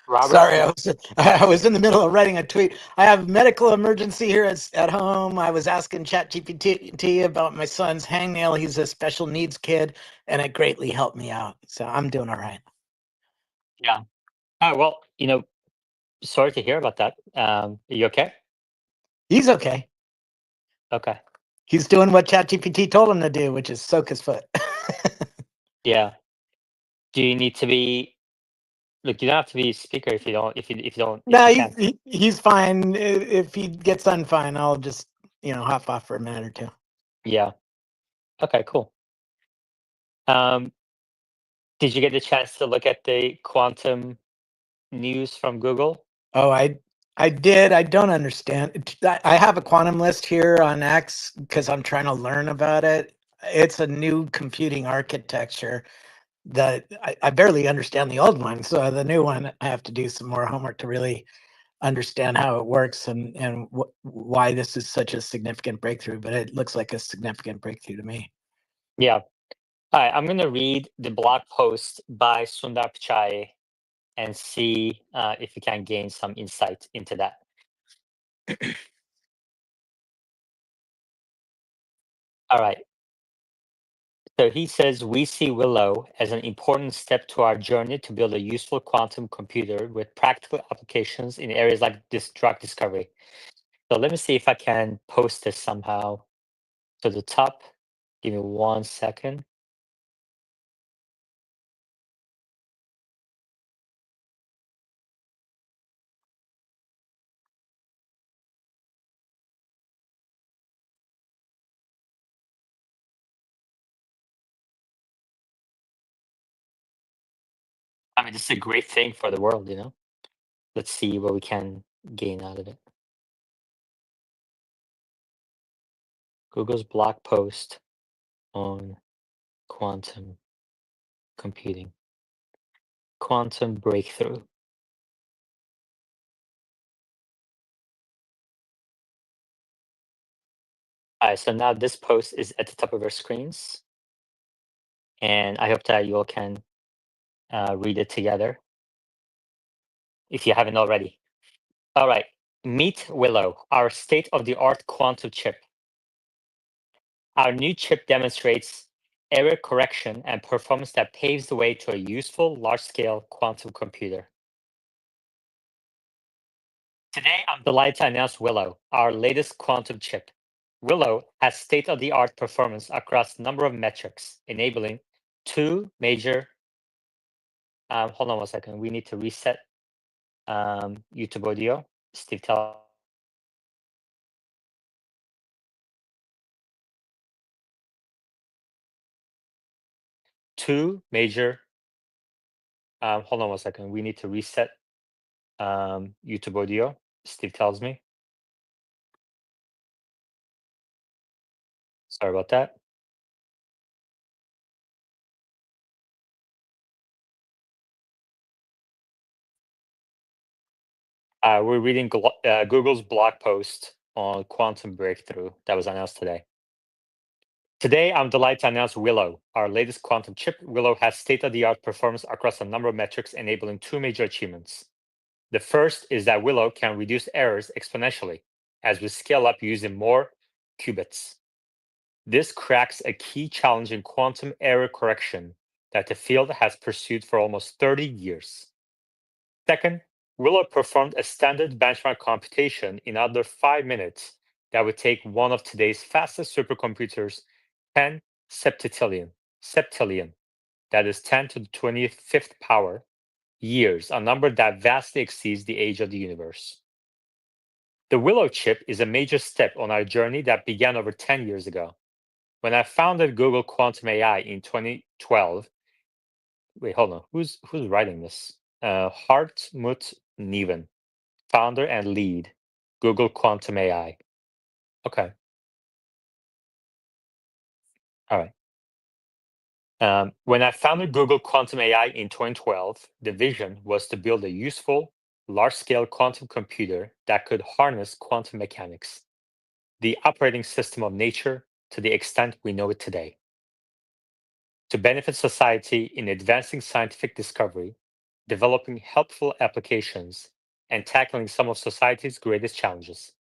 Robert, Sorry, I was in the middle of writing a tweet. I have medical emergency here at home. I was asking ChatGPT about my son's hangnail. He's a special needs kid, and it greatly helped me out. So I'm doing all right. yeah. Well, sorry to hear about that. Are you okay? He's okay. Okay. He's doing what ChatGPT told him to do, which is soak his foot. Yeah. Do you need to be? Look, you don't have to be speaker if No, you can't. he's fine. If he gets done fine, I'll just hop off for a minute or two. Yeah. Okay. Cool. Um, did you get the chance to look at the quantum news from Google? Oh, I did. I don't understand. I have a quantum list here on X because I'm trying to learn about it. It's a new computing architecture that I barely understand the old one. So the new one, I have to do some more homework to really understand how it works and why this is such a significant breakthrough. But it looks like a significant breakthrough to me. Yeah. All right. I'm going to read the blog post by Sundar Pichai and see if you can gain some insight into that. All right. So he says, we see Willow as an important step to our journey to build a useful quantum computer with practical applications in areas like this drug discovery. So let me see if I can post this somehow to the top. Give me 1 second. I mean, this is a great thing for the world. Let's see what we can gain out of it. Google's blog post on quantum computing. Quantum breakthrough. All right, so now this post is at the top of our screens, and I hope that you all can read it together if you haven't already. All right, meet Willow, our state-of-the-art quantum chip. Our new chip demonstrates error correction and performance that paves the way to a useful large-scale quantum computer. Today, I'm delighted to announce Willow, our latest quantum chip. Willow has state-of-the-art performance across a number of metrics, enabling two major. Hold on 1 second. We need to reset YouTube audio. Steve, tell. Two major. Hold on 1 second. We need to reset YouTube audio. Steve tells me. Sorry about that. We're reading Google's blog post on quantum breakthrough that was announced today. Today, I'm delighted to announce Willow, our latest quantum chip. Willow has state-of-the-art performance across a number of metrics, enabling two major achievements. The first is that Willow can reduce errors exponentially as we scale up using more qubits. This cracks a key challenge in quantum error correction that the field has pursued for almost 30 years. Second, Willow performed a standard benchmark computation in under 5 minutes that would take one of today's fastest supercomputers 10 septillion, that is 10 to the 25th power, years, a number that vastly exceeds the age of the universe. The Willow chip is a major step on our journey that began over 10 years ago. When I founded Google Quantum AI in 2012, wait, hold on, who's writing this? Hartmut Neven, founder and lead, Google Quantum AI. Okay, all right. When I founded Google Quantum AI in 2012, the vision was to build a useful, large-scale quantum computer that could harness quantum mechanics, the operating system of nature, to the extent we know it today, to benefit society in advancing scientific discovery developing helpful applications, and tackling some of society's greatest challenges.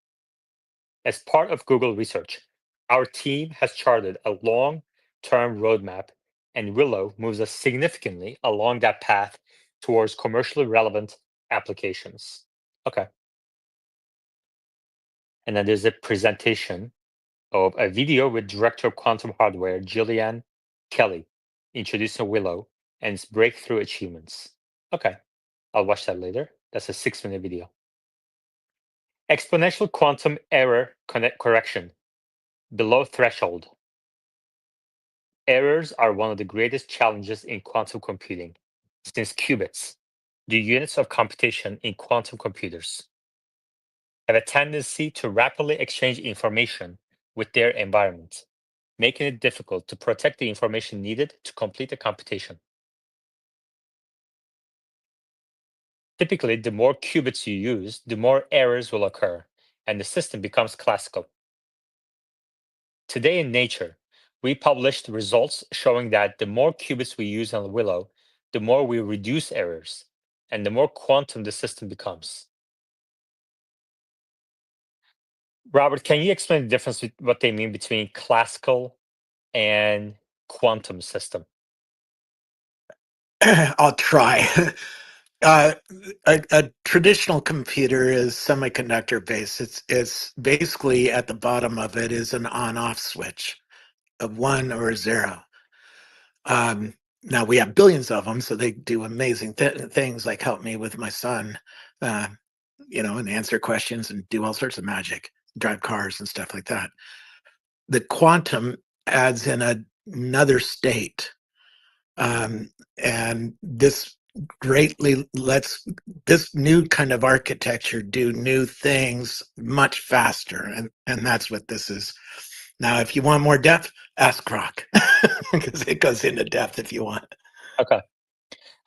As part of Google research, our team has charted a long-term roadmap, and Willow moves us significantly along that path towards commercially relevant applications. Okay. And then there's a presentation of a video with Director of Quantum Hardware, Gillian Kelly, introducing Willow and its breakthrough achievements. Okay, I'll watch that later. That's a 6-minute video. Exponential quantum error correction, below threshold. Errors are one of the greatest challenges in quantum computing, since qubits, the units of computation in quantum computers, have a tendency to rapidly exchange information with their environment, making it difficult to protect the information needed to complete a computation. Typically, the more qubits you use, the more errors will occur, and the system becomes classical. Today in Nature, we published results showing that the more qubits we use on Willow, the more we reduce errors, and the more quantum the system becomes. Robert, can you explain the difference with what they mean between classical and quantum system? I'll try. A traditional computer is semiconductor based. It's basically at the bottom of it is an on-off switch, a 1 or a 0. Now we have billions of them, so they do amazing things like help me with my son, and answer questions and do all sorts of magic, drive cars and stuff like that. The quantum adds in another state, and this greatly lets this new kind of architecture do new things much faster, and that's what this is. Now, if you want more depth, ask Croc, because it goes into depth if you want. Okay.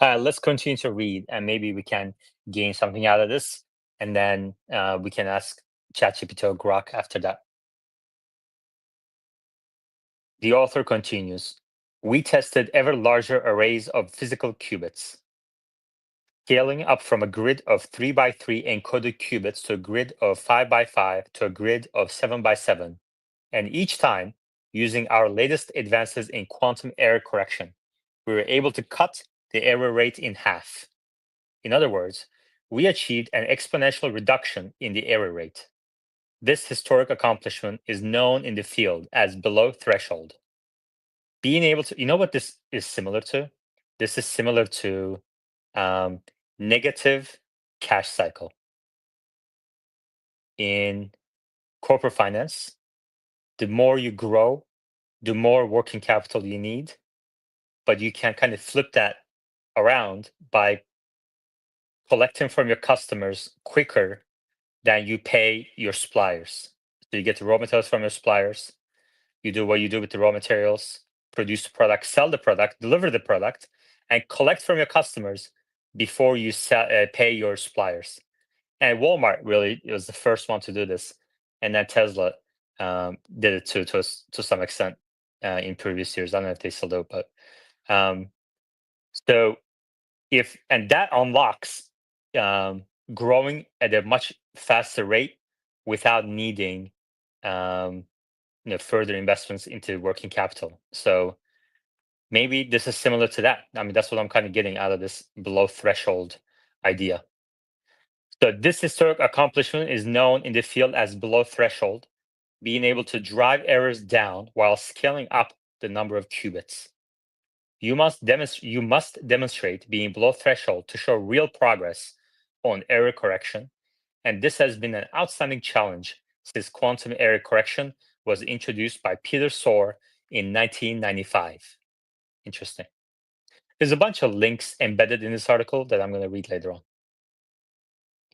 Let's continue to read, and maybe we can gain something out of this, and then we can ask ChatGPT or Grok after that. The author continues, we tested ever larger arrays of physical qubits, scaling up from a grid of 3 by 3 encoded qubits to a grid of 5 by 5 to a grid of 7 by 7, and each time, using our latest advances in quantum error correction, we were able to cut the error rate in half. In other words, we achieved an exponential reduction in the error rate. This historic accomplishment is known in the field as below threshold. Being able to, you know what this is similar to? This is similar to negative cash cycle. In corporate finance, the more you grow, the more working capital you need, but you can kind of flip that around by collecting from your customers quicker than you pay your suppliers. So you get the raw materials from your suppliers, you do what you do with the raw materials, produce the product, sell the product, deliver the product, and collect from your customers before you pay your suppliers. And Walmart really was the first one to do this, and then Tesla did it to some extent in previous years. I don't know if they still do, but so that unlocks growing at a much faster rate without needing further investments into working capital. So maybe this is similar to that. I mean, that's what I'm kind of getting out of this below threshold idea. So this historic accomplishment is known in the field as below threshold, being able to drive errors down while scaling up the number of qubits. You must demonstrate being below threshold to show real progress on error correction, and this has been an outstanding challenge since quantum error correction was introduced by Peter Szor in 1995. Interesting. There's a bunch of links embedded in this article that I'm going to read later on.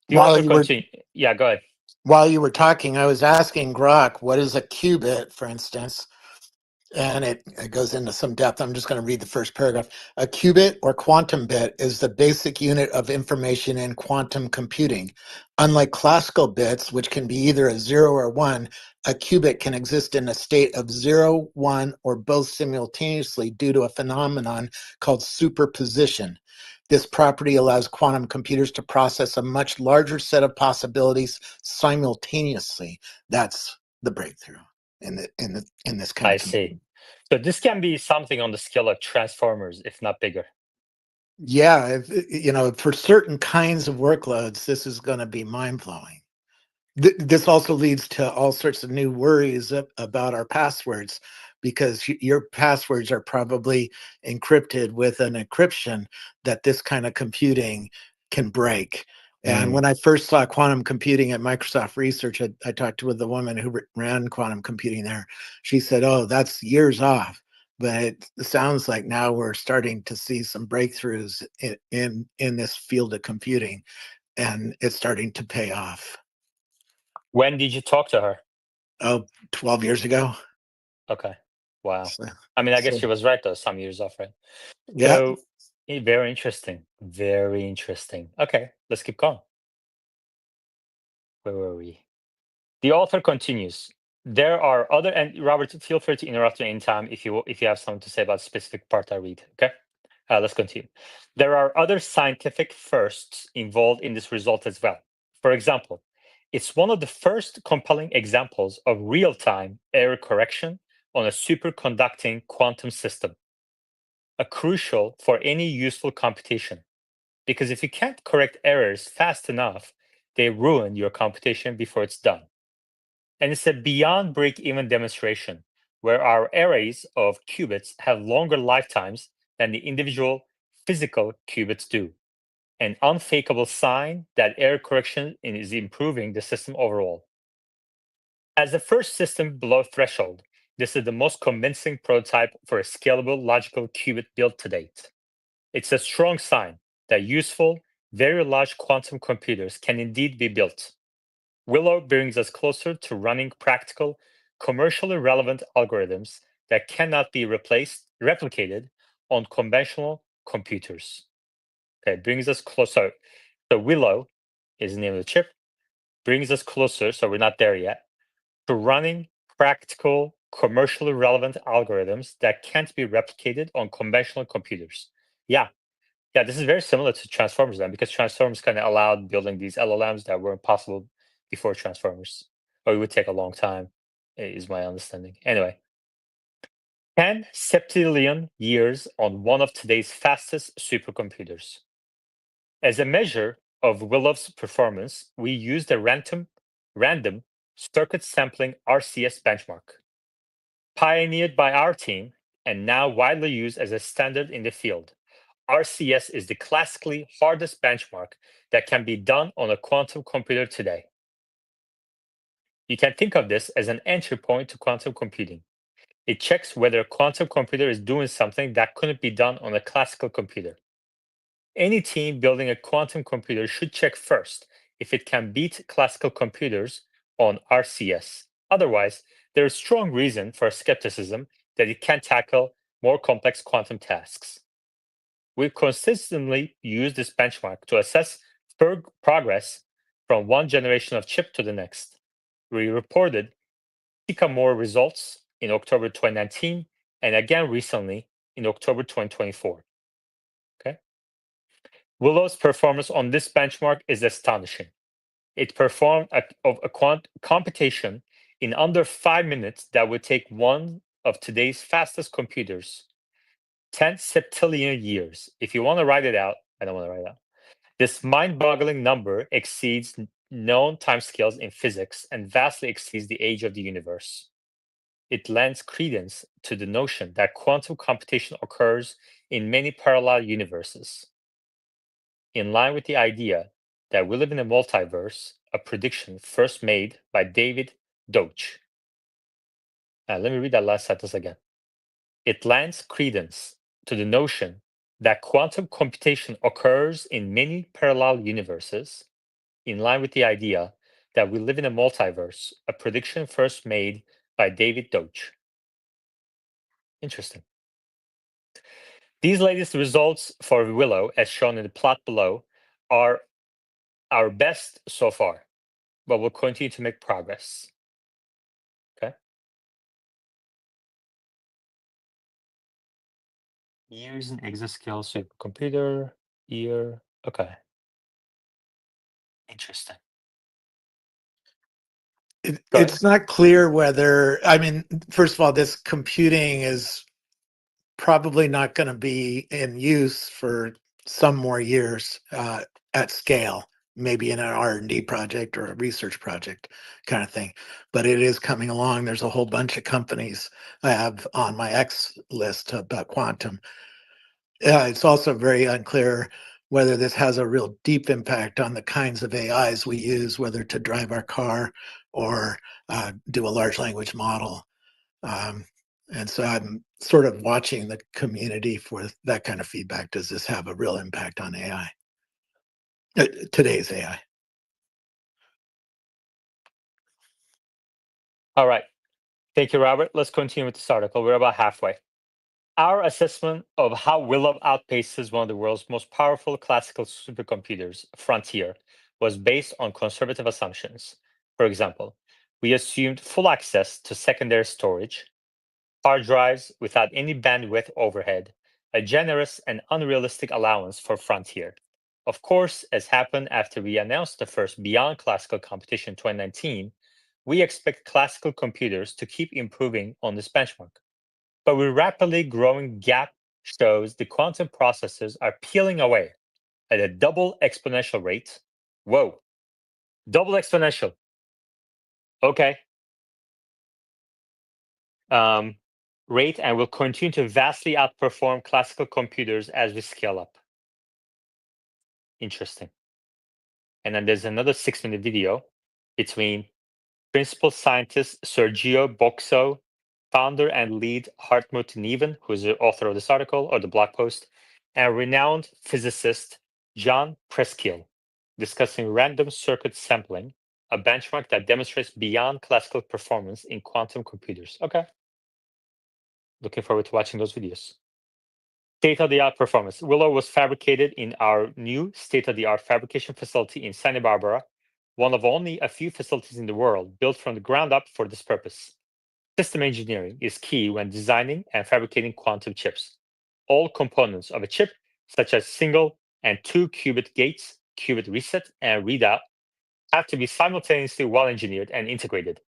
Yeah, go ahead. While you were talking, I was asking Grok, what is a qubit, for instance? And it goes into some depth. I'm just going to read the first paragraph. A qubit or quantum bit is the basic unit of information in quantum computing. Unlike classical bits, which can be either a 0 or 1, a qubit can exist in a state of 0, 1, or both simultaneously due to a phenomenon called superposition. This property allows quantum computers to process a much larger set of possibilities simultaneously. That's the breakthrough in this kind I of computing. see. So this can be something on the scale of transformers, if not bigger. Yeah, for certain kinds of workloads, this is going to be mind blowing. This also leads to all sorts of new worries about our passwords because your passwords are probably encrypted with an encryption that this kind of computing can break. And Mm. when I first saw quantum computing at Microsoft Research, I talked with the woman who ran quantum computing there. She said, "Oh, that's years off." But it sounds like now we're starting to see some breakthroughs in this field of computing, and it's starting to pay off. When did you talk to her? Oh, 12 years ago. Okay. Wow. So, I mean, I guess so she was right though, some years off, right? yeah. So very interesting. Very interesting. Okay, let's keep going. Where were we? The author continues. There are other, and Robert, feel free to interrupt me anytime if you have something to say about a specific part I read. Okay, let's continue. There are other scientific firsts involved in this result as well. For example, it's one of the first compelling examples of real-time error correction on a superconducting quantum system, a crucial for any useful computation. Because if you can't correct errors fast enough, they ruin your computation before it's done. And it's a beyond break-even demonstration where our arrays of qubits have longer lifetimes than the individual physical qubits do. An unfakeable sign that error correction is improving the system overall. As the first system below threshold, this is the most convincing prototype for a scalable logical qubit built to date. It's a strong sign that useful, very large quantum computers can indeed be built. Willow brings us closer to running practical, commercially relevant algorithms that cannot be replicated on conventional computers. Okay, brings us closer. So Willow is the name of the chip, brings us closer, so we're not there yet, to running practical, commercially relevant algorithms that can't be replicated on conventional computers. Yeah, yeah, this is very similar to Transformers then, because Transformers kind of allowed building these LLMs that weren't possible before Transformers, or it would take a long time, is my understanding. Anyway, 10 septillion years on one of today's fastest supercomputers. As a measure of Willow's performance, we used a random circuit sampling RCS benchmark, pioneered by our team and now widely used as a standard in the field. RCS is the classically hardest benchmark that can be done on a quantum computer today. You can think of this as an entry point to quantum computing. It checks whether a quantum computer is doing something that couldn't be done on a classical computer. Any team building a quantum computer should check first if it can beat classical computers on RCS. Otherwise, there is strong reason for skepticism that it can tackle more complex quantum tasks. We consistently use this benchmark to assess progress from one generation of chip to the next. We reported Sycamore results in October 2019 and again recently in October 2024. Okay. Willow's performance on this benchmark is astonishing. It performed a computation in under 5 minutes that would take one of today's fastest computers 10 septillion years. If you want to write it out, I don't want to write it out. This mind-boggling number exceeds known timescales in physics and vastly exceeds the age of the universe. It lends credence to the notion that quantum computation occurs in many parallel universes. In line with the idea that we live in a multiverse, a prediction first made by David Deutsch. Let me read that last sentence again. It lends credence to the notion that quantum computation occurs in many parallel universes, in line with the idea that we live in a multiverse, a prediction first made by David Deutsch. Interesting. These latest results for Willow, as shown in the plot below, are our best so far, but we'll continue to make progress. Okay. Years in exascale supercomputer, year. Okay. Interesting. Go ahead. It's not clear whether, I mean, first of all, this computing is probably not going to be in use for some more years at scale, maybe in an R&D project or a research project kind of thing. But it is coming along. There's a whole bunch of companies I have on my X list about quantum. It's also very unclear whether this has a real deep impact on the kinds of AIs we use, whether to drive our car or do a large language model. And so I'm sort of watching the community for that kind of feedback. Does this have a real impact on AI? Today's AI. All right. Thank you, Robert. Let's continue with this article. We're about halfway. Our assessment of how Willow outpaces one of the world's most powerful classical supercomputers, Frontier, was based on conservative assumptions. For example, we assumed full access to secondary storage, hard drives without any bandwidth overhead, a generous and unrealistic allowance for Frontier. Of course, as happened after we announced the first Beyond Classical competition in 2019, we expect classical computers to keep improving on this benchmark. But the rapidly growing gap shows the quantum processes are peeling away at a double exponential rate. Whoa, double exponential. Okay. Rate and will continue to vastly outperform classical computers as we scale up. Interesting. And then there's another 6-minute video between principal scientist Sergio Boxo, founder and lead Hartmut Neven, who's the author of this article or the blog post, and renowned physicist John Preskill, discussing random circuit sampling, a benchmark that demonstrates beyond classical performance in quantum computers. Okay. Looking forward to watching those videos. State-of-the-art performance. Willow was fabricated in our new state-of-the-art fabrication facility in Santa Barbara, one of only a few facilities in the world built from the ground up for this purpose. System engineering is key when designing and fabricating quantum chips. All components of a chip, such as single and 2-qubit gates, qubit reset, and readout, have to be simultaneously well-engineered and integrated.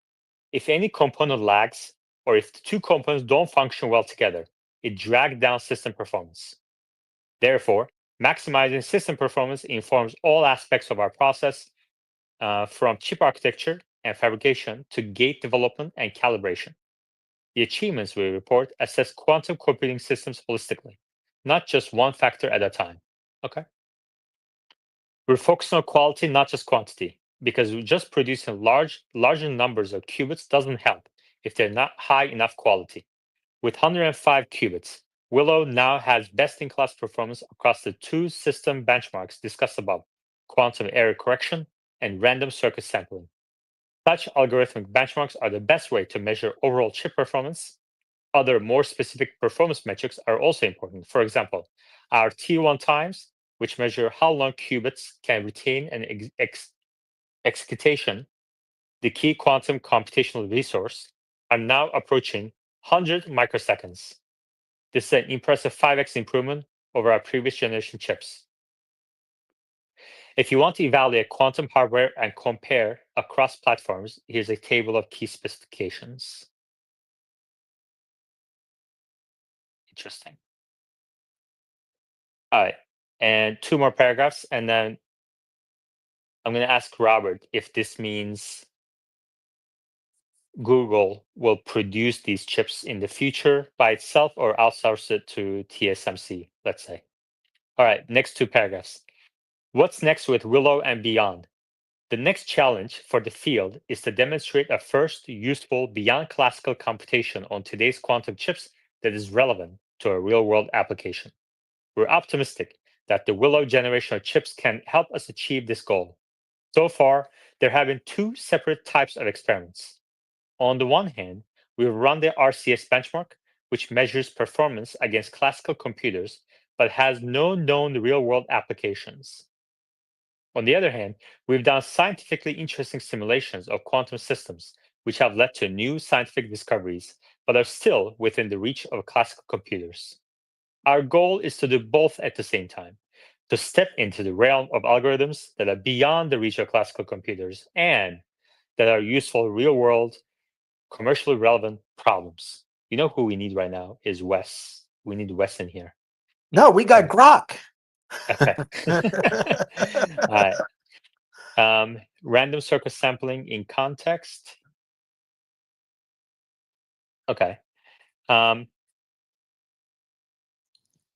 If any component lags, or if the two components don't function well together, it drags down system performance. Therefore, maximizing system performance informs all aspects of our process, from chip architecture and fabrication to gate development and calibration. The achievements we report assess quantum computing systems holistically, not just one factor at a time. Okay. We're focusing on quality, not just quantity, because just producing larger numbers of qubits doesn't help if they're not high enough quality. With 105 qubits, Willow now has best-in-class performance across the two system benchmarks discussed above, quantum error correction and random circuit sampling. Such algorithmic benchmarks are the best way to measure overall chip performance. Other more specific performance metrics are also important. For example, our T1 times, which measure how long qubits can retain an excitation, the key quantum computational resource, are now approaching 100 microseconds. This is an impressive 5x improvement over our previous generation chips. If you want to evaluate quantum hardware and compare across platforms, here's a table of key specifications. Interesting. All right, and 2 more paragraphs, and then I'm going to ask Robert if this means Google will produce these chips in the future by itself or outsource it to TSMC, let's say. All right, next 2 paragraphs. What's next with Willow and beyond? The next challenge for the field is to demonstrate a first useful beyond classical computation on today's quantum chips that is relevant to a real-world application. We're optimistic that the Willow generation of chips can help us achieve this goal. So far, there have been 2 separate types of experiments. On the one hand, we've run the RCS benchmark, which measures performance against classical computers, but has no known real-world applications. On the other hand, we've done scientifically interesting simulations of quantum systems, which have led to new scientific discoveries, but are still within the reach of classical computers. Our goal is to do both at the same time, to step into the realm of algorithms that are beyond the reach of classical computers and that are useful real-world, commercially relevant problems. You know who we need right now is Wes. We need Wes in here. No, we got Grok. Okay. All right. Random circuit sampling in context. Okay.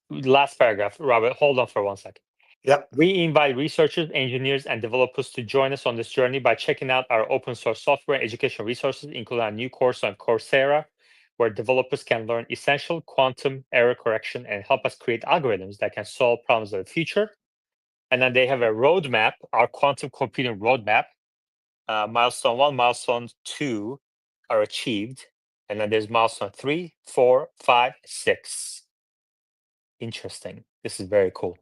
Last paragraph. Robert, hold on for 1 second. Yep. We invite researchers, engineers, and developers to join us on this journey by checking out our open source software and education resources, including our new course on Coursera, where developers can learn essential quantum error correction and help us create algorithms that can solve problems of the future. And then they have a roadmap, our quantum computing roadmap. Milestone 1, milestone 2 are achieved. And then there's milestone 3, 4, 5, 6. Interesting. This is very cool.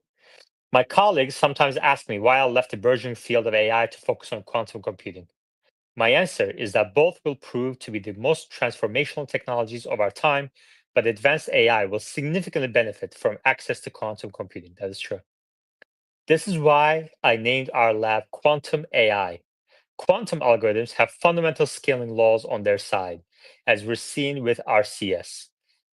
My colleagues sometimes ask me why I left the burgeoning field of AI to focus on quantum computing. My answer is that both will prove to be the most transformational technologies of our time, but advanced AI will significantly benefit from access to quantum computing. That is true. This is why I named our lab Quantum AI. Quantum algorithms have fundamental scaling laws on their side, as we're seeing with RCS.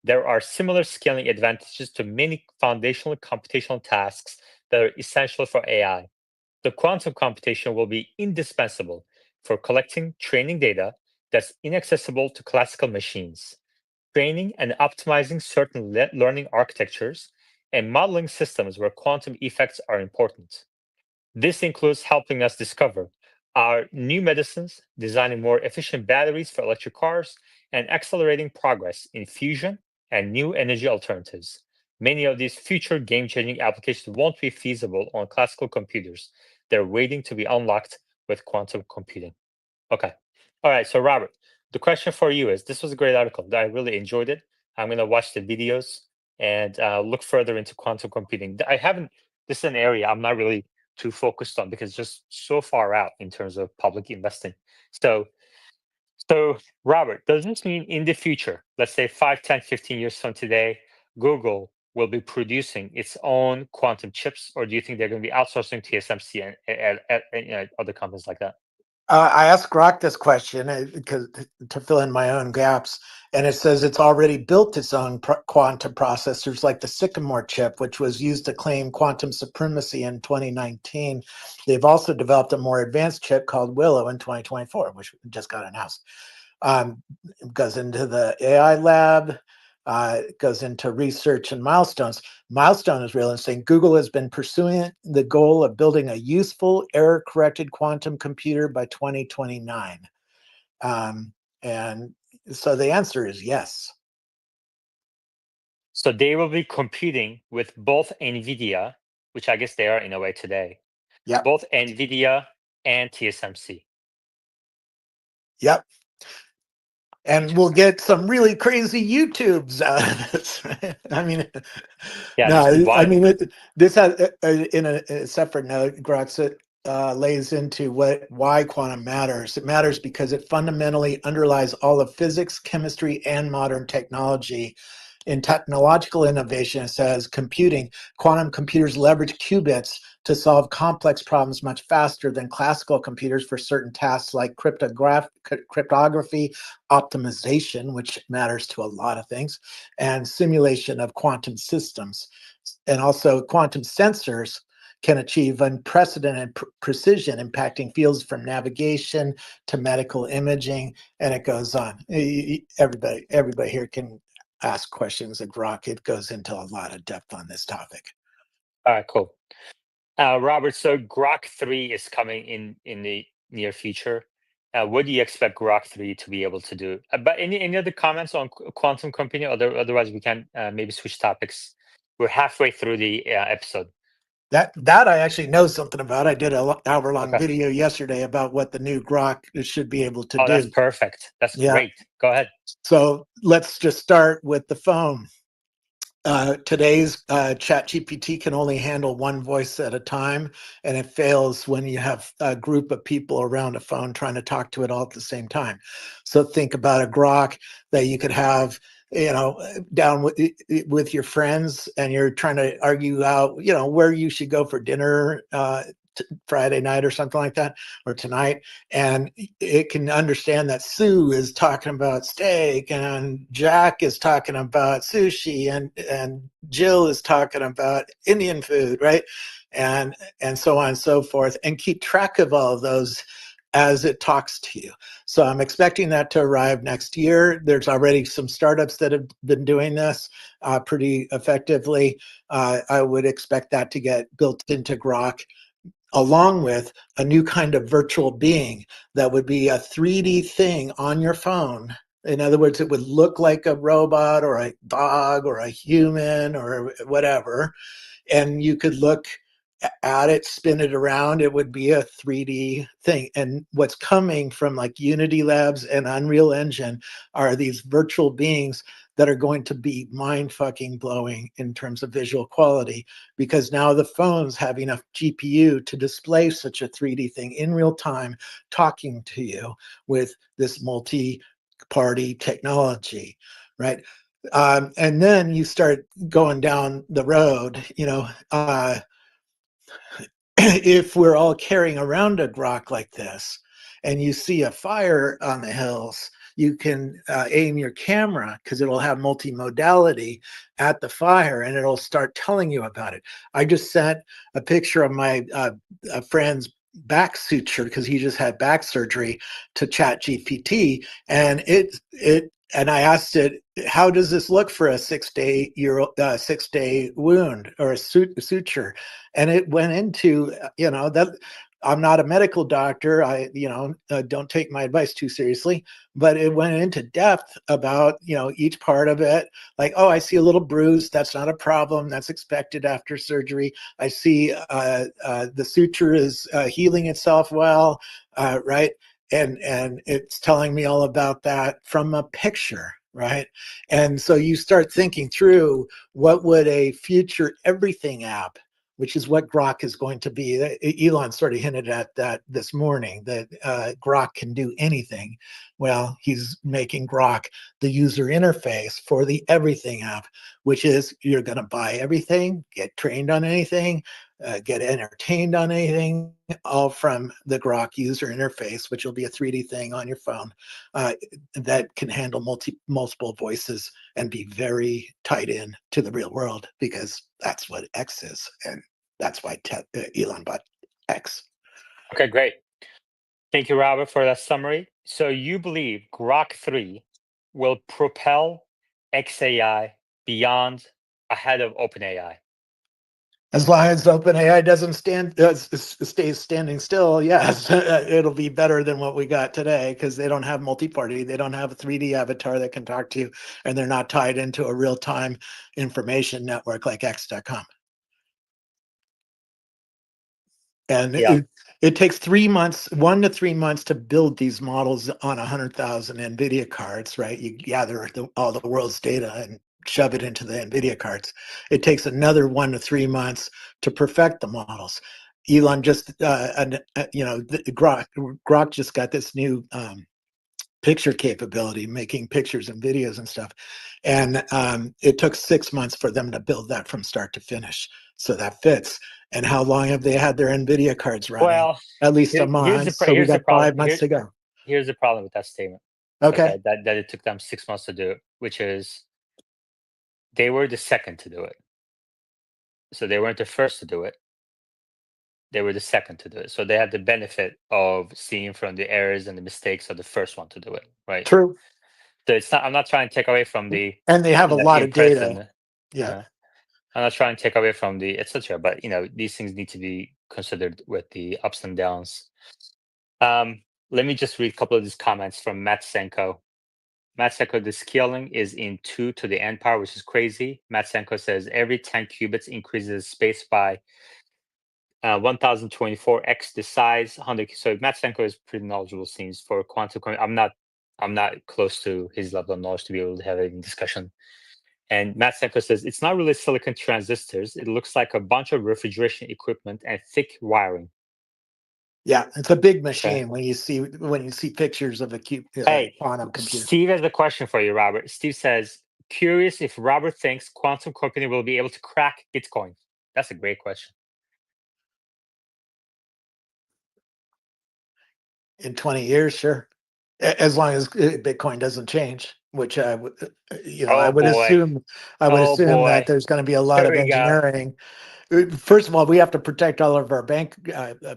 There are similar scaling advantages to many foundational computational tasks that are essential for AI. The quantum computation will be indispensable for collecting training data that's inaccessible to classical machines, training and optimizing certain learning architectures, and modeling systems where quantum effects are important. This includes helping us discover our new medicines, designing more efficient batteries for electric cars, and accelerating progress in fusion and new energy alternatives. Many of these future game-changing applications won't be feasible on classical computers. They're waiting to be unlocked with quantum computing. Okay. All right. So, Robert, the question for you is, this was a great article. I really enjoyed it. I'm going to watch the videos and look further into quantum computing. This is an area I'm not really too focused on because it's just so far out in terms of public investing. So, Robert, does this mean in the future, let's say 5, 10, 15 years from today, Google will be producing its own quantum chips, or do you think they're going to be outsourcing TSMC and other companies like that? I asked Grok this question because to fill in my own gaps, and it says it's already built its own quantum processors, like the Sycamore chip, which was used to claim quantum supremacy in 2019. They've also developed a more advanced chip called Willow in 2024, which just got announced. It goes into the AI lab. It goes into research and milestones. Milestone is real interesting. Google has been pursuing the goal of building a useful error-corrected quantum computer by 2029. And so the answer is yes. So they will be competing with both NVIDIA, which I guess they are in a way today. Yep. Both NVIDIA and TSMC. Yep. And we'll get some really crazy YouTubes out of this. I mean, Yeah, no, I mean, this has, in a separate note, Grok lays into why quantum matters. It matters because it fundamentally underlies all of physics, chemistry, and modern technology. In technological innovation, it says computing, quantum computers leverage qubits to solve complex problems much faster than classical computers for certain tasks like cryptography, optimization, which matters to a lot of things, and simulation of quantum systems. And also quantum sensors can achieve unprecedented precision, impacting fields from navigation to medical imaging, and it goes on. Everybody here can ask questions of Grok. It goes into a lot of depth on this topic. All right, cool. Robert, so Grok 3 is coming in the near future. What do you expect Grok 3 to be able to do? But any other comments on quantum computing? Otherwise, we can maybe switch topics. We're halfway through the episode. That I actually know something about. I did a hour-long Okay. video yesterday about what the new Grok should be able to Oh, that's do. perfect. That's Yeah. great. Go ahead. So let's just start with the phone. Today's chat GPT can only handle one voice at a time, and it fails when you have a group of people around a phone trying to talk to it all at the same time. So think about a Grok that you could have, down with your friends, and you're trying to argue out, where you should go for dinner Friday night or something like that, or tonight, and it can understand that Sue is talking about steak and Jack is talking about sushi and Jill is talking about Indian food, right? And so on and so forth, and keep track of all of those as it talks to you. So I'm expecting that to arrive next year. There's already some startups that have been doing this pretty effectively. I would expect that to get built into Grok, along with a new kind of virtual being that would be a 3D thing on your phone. In other words, it would look like a robot or a dog or a human or whatever. And you could look at it, spin it around, it would be a 3D thing. And what's coming from like Unity Labs and Unreal Engine are these virtual beings that are going to be mind fucking blowing in terms of visual quality, because now the phones have enough GPU to display such a 3D thing in real time, talking to you with this multi-party technology, right? And then you start going down the road, if we're all carrying around a Grok like this and you see a fire on the hills, you can aim your camera, because it'll have multimodality, at the fire and it'll start telling you about it. I just sent a picture of my a friend's back suture, because he just had back surgery, to Chat GPT, and and I asked it, how does this look for a 6 day wound or a suture? And it went into, that I'm not a medical doctor. I, don't take my advice too seriously, but it went into depth about, each part of it. Like, oh, I see a little bruise. That's not a problem. That's expected after surgery. I see the suture is healing itself well, right? And it's telling me all about that from a picture, right? And so you start thinking through, what would a future everything app, which is what Grok is going to be. Elon sort of hinted at that this morning, that Grok can do anything. Well, he's making Grok the user interface for the everything app, which is, you're going to buy everything, get trained on anything, get entertained on anything, all from the Grok user interface, which will be a 3D thing on your phone that can handle multiple voices and be very tied in to the real world, because that's what X is, and that's why Elon bought X. Okay, great. Thank you, Robert, for that summary. So you believe Grok 3 will propel XAI beyond, ahead of OpenAI? As long as OpenAI doesn't stays standing still, yes, it'll be better than what we got today, because they don't have multi-party, they don't have a 3D avatar that can talk to you, and they're not tied into a real-time information network like X.com. And Yeah. it takes 3 months, 1 to 3 months, to build these models on 100,000 NVIDIA cards, right? You gather all the world's data and shove it into the NVIDIA cards. It takes another 1 to 3 months to perfect the models. Elon just, Grok just got this new picture capability, making pictures and videos and stuff. And it took 6 months for them to build that from start to finish. So that fits. And how long have they had their NVIDIA cards running? Well, At least a month. So we got 5 months to go. Here's the problem with that statement. Okay. That it took them 6 months to do it, which is, they were the second to do it. So they weren't the first to do it. They were the second to do it. So they had the benefit of seeing from the errors and the mistakes of the first one to do it, right? True. So it's not. I'm not trying to take away from the And they have a lot of impressive. data. Yeah. I'm not trying to take away from the etc. But these things need to be considered with the ups and downs. Let me just read a couple of these comments from Matt Senko. Matt Senko, the scaling is in 2 to the n power, which is crazy. Matt Senko says every 10 qubits increases space by 1024x the size, 100. So Matt Stenko is pretty knowledgeable, seems, for quantum. I'm not close to his level of knowledge to be able to have a discussion. And Matt Stenko says it's not really silicon transistors. It looks like a bunch of refrigeration equipment and thick wiring. Yeah, it's a big machine when you see pictures of a Hey, quantum computer. Steve has a question for you, Robert. Steve says, curious if Robert thinks quantum computing will be able to crack Bitcoin. That's a great question. In 20 years, sure. As long as Bitcoin doesn't change, which I would, I would assume that there's going to be a lot of engineering. First of all, we have to protect all of our bank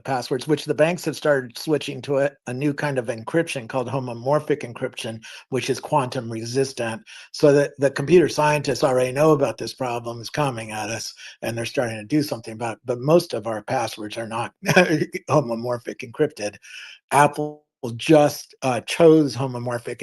passwords, which the banks have started switching to a new kind of encryption called homomorphic encryption, which is quantum resistant. So that the computer scientists already know about this problem is coming at us, and they're starting to do something about it. But most of our passwords are not homomorphic encrypted. Apple just chose homomorphic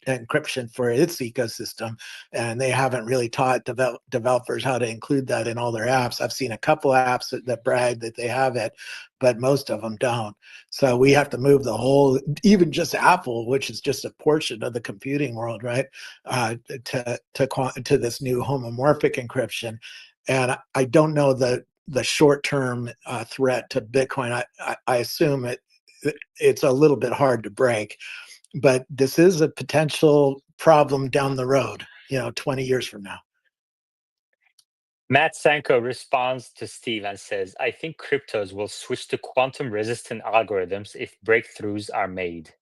encryption for its ecosystem, and they haven't really taught developers how to include that in all their apps. I've seen a couple apps that brag that they have it, but most of them don't. So we have to move the whole, even just Apple, which is just a portion of the computing world, right, to this new homomorphic encryption. And I don't know the short-term threat to Bitcoin. I assume it's a little bit hard to break, but this is a potential problem down the road, 20 years from now. Matt Stenko responds to Steve and says, I think cryptos will switch to quantum resistant algorithms if breakthroughs are made.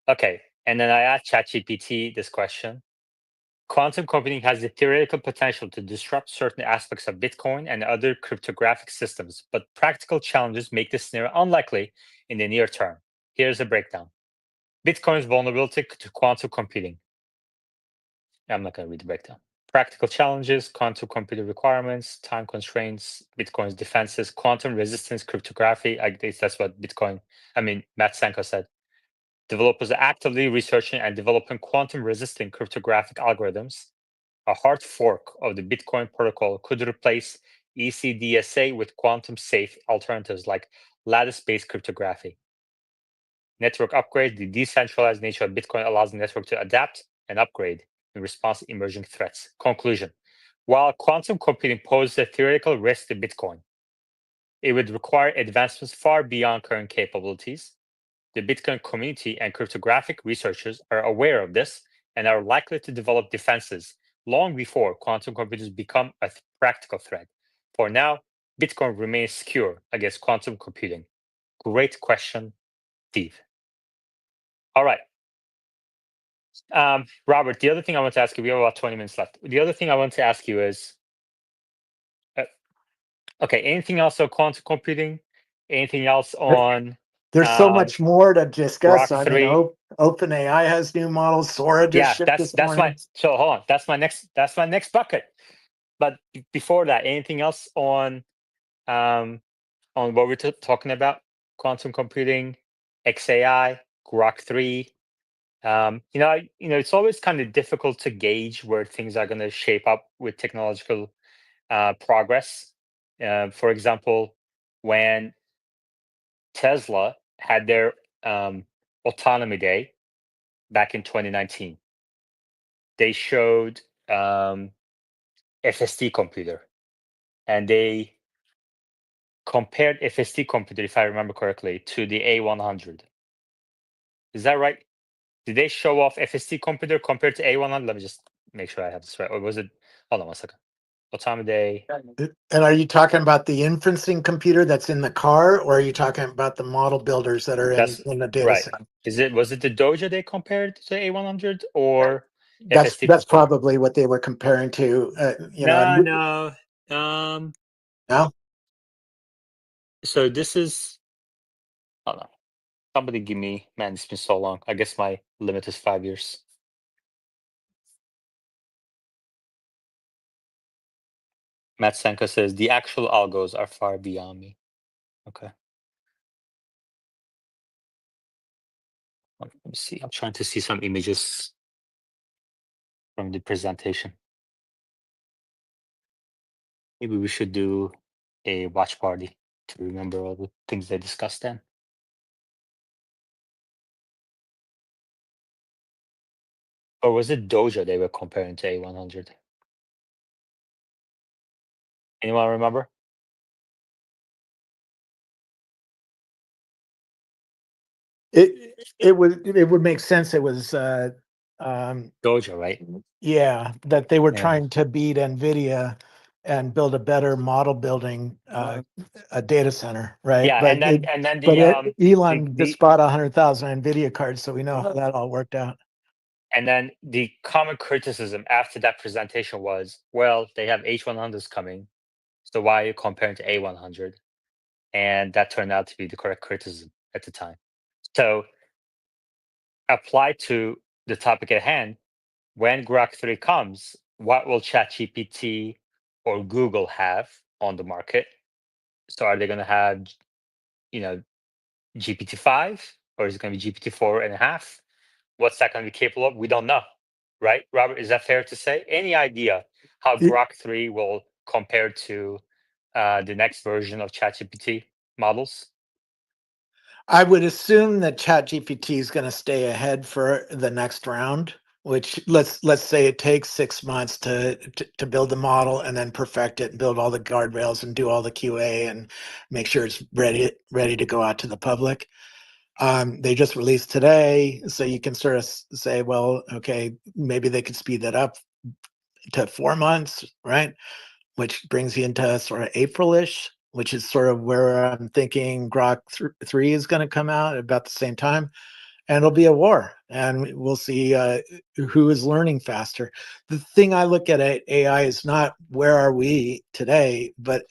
Okay, and then I asked ChatGPT this question. Quantum computing has the theoretical potential to disrupt certain aspects of Bitcoin and other cryptographic systems, but practical challenges make this scenario unlikely in the near term. Here's a breakdown. Bitcoin's vulnerability to quantum computing. I'm not going to read the breakdown. Practical challenges, quantum computer requirements, time constraints, Bitcoin's defenses, quantum resistance, cryptography. I guess that's what Matt Stenko said. Developers are actively researching and developing quantum-resistant cryptographic algorithms. A hard fork of the Bitcoin protocol could replace ECDSA with quantum-safe alternatives like lattice-based cryptography. Network upgrade. The decentralized nature of Bitcoin allows the network to adapt and upgrade in response to emerging threats. Conclusion. While quantum computing poses a theoretical risk to Bitcoin, it would require advancements far beyond current capabilities. The Bitcoin community and cryptographic researchers are aware of this and are likely to develop defenses long before quantum computers become a practical threat. For now, Bitcoin remains secure against quantum computing. Great question, Steve. All right. Robert, the other thing I want to ask you, we have about 20 minutes left. The other thing I want to ask you is, okay, anything else on quantum computing? Anything else on... There's so much more to discuss. Grok 3. OpenAI has new models. Sora just shipped this morning. So hold on. That's my next bucket. But before that, anything else on what we're talking about? Quantum computing, XAI, Grok 3. It's always kind of difficult to gauge where things are going to shape up with technological progress. For example, when Tesla had their autonomy day back in 2019, they showed FSD computer, and they compared FSD computer, if I remember correctly, to the A100. Is that right? Did they show off FSD computer compared to A100? Let me just make sure I have this right. Or was it? Hold on one second. Autonomy day. And are you talking about the inferencing computer that's in the car, or are you talking about the model builders that are in the data right. center? Was it the Doja they compared to A100 or that's FSD computer? Probably what they were comparing to. No. No. So this is. Hold on. Somebody give me. Man, it's been so long. I guess my limit is 5 years. Matt Stenko says the actual algos are far beyond me. Okay. Let me see. I'm trying to see some images from the presentation. Maybe we should do a watch party to remember all the things they discussed then. Or was it Doja they were comparing to A100? Anyone remember? It would make sense. It was um, Doja, right? yeah, that they were Yeah. trying to beat NVIDIA and build a better model building a data center, right? Yeah, But and then Elon just the bought 100,000 NVIDIA cards, so we know how that all worked out. and then the common criticism after that presentation was, well, they have H100s coming, so why are you comparing to A100? And that turned out to be the correct criticism at the time. So apply to the topic at hand. When Grok 3 comes, what will ChatGPT or Google have on the market? So are they going to have, you know, GPT-5, or is it going to be GPT-4 and a half? What's that going to be capable of? We don't know, right? Robert, is that fair to say? Any idea how It- Grok 3 will compare to the next version of ChatGPT models? I would assume that ChatGPT is going to stay ahead for the next round, which let's say it takes 6 months to build the model and then perfect it and build all the guardrails and do all the QA and make sure it's ready to go out to the public. They just released today, so you can sort of say, well, okay, maybe they could speed that up to 4 months, right? Which brings you into sort of April-ish, which is sort of where I'm thinking Grok 3 is going to come out about the same time. And it'll be a war, and we'll see who is learning faster. The thing I look at AI is not where are we today, but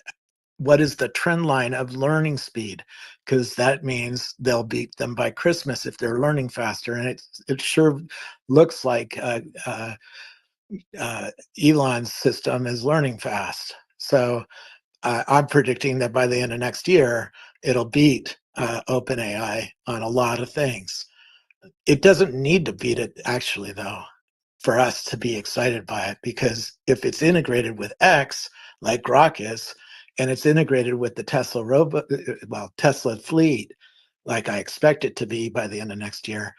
what is the trend line of learning speed? Because that means they'll beat them by Christmas if they're learning faster. And it sure looks like Elon's system is learning fast. So I'm predicting that by the end of next year, it'll beat OpenAI on a lot of things. It doesn't need to beat it, actually, though, for us to be excited by it, because if it's integrated with X, like Grok is, and it's integrated with the Tesla robot, well, Tesla fleet, like I expect it to be by the end of next year,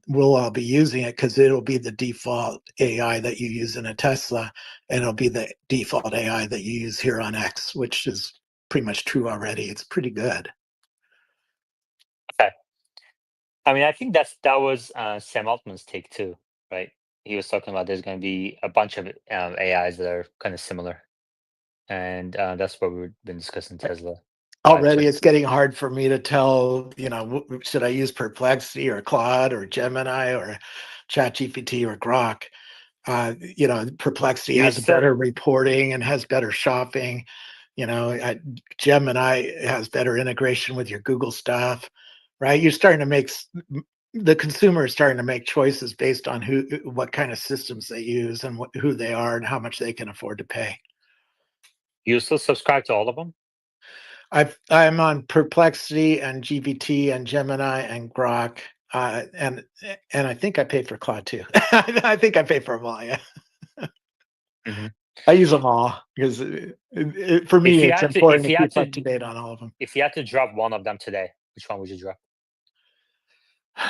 we'll all be using it because it'll be the default AI that you use in a Tesla, and it'll be the default AI that you use here on X, which is pretty much true already. It's pretty good. Okay. I mean, I think that was Sam Altman's take too, right? He was talking about there's going to be a bunch of AIs that are kind of similar, and that's what we've been discussing Tesla 5 Already chips. it's getting hard for me to tell, should I use Perplexity or Claude or Gemini or ChatGPT or Grok? Perplexity You has still better reporting and has better shopping. Gemini has better integration with your Google stuff, right? You're starting to the consumer is starting to make choices based on what kind of systems they use and who they are and how much they can afford to pay. you still subscribe to all of them? I'm on Perplexity and GPT and Gemini and Grok, and I think I pay for Claude too. I think I pay for them all. Yeah, Hmm. I use them all because for me If you it's had to, important if to you had keep up to, to date on all of them. if you had to drop one of them today, which one would you drop?